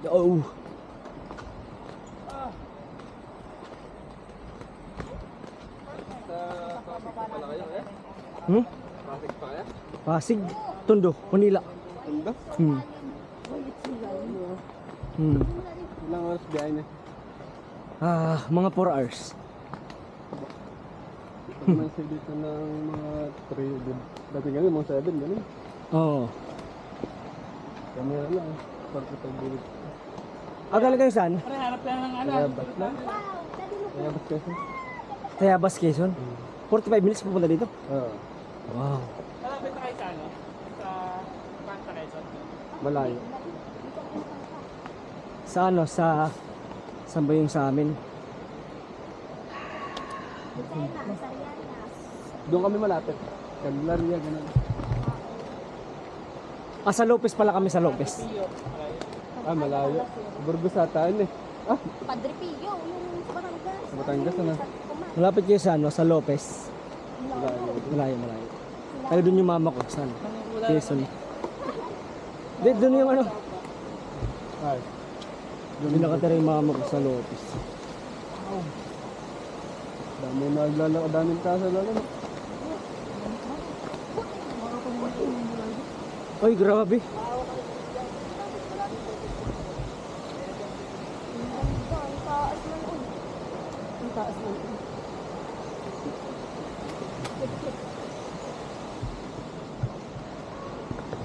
Oh. Pala kayo eh? Hmm? Traffic pa kaya? Pasig, Tondo, Manila. Ganda? Hmm. Hmm. Ilang oras biyahe niya? Mga 4 hours. Ito naman siya dito ng mga 3. Dati nga mga 7, gano'n. Oo. Camera lang. Parang katagbulit. Galing kayo saan? Kaya bus na? Kaya bus kasi? Tayabas, Quezon. 45 minutes pupunta dito. Oo. Wow. Malapit na kayo sa ano? Sa Panta Quezon? Malayo. Sa ano? Saan ba yung sa amin? Doon kami malapit. Candelaria, gano'n. Sa Lopez pala kami, sa Lopez. Malayo. Burgos ataan eh. Padre Pio, yung Batangas. Sa Batangas ano? Malapit kayo sa ano? Sa Lopez. Malayo. Malayo. Kaya doon yung mama ko, saan? Quezon. Doon yung ano? Ay. Doon nakatira yung mama ko sa Lopez. Dami naglalako, daming kasa lalo. Ay, grabe. Ang taas man. Ang taas man.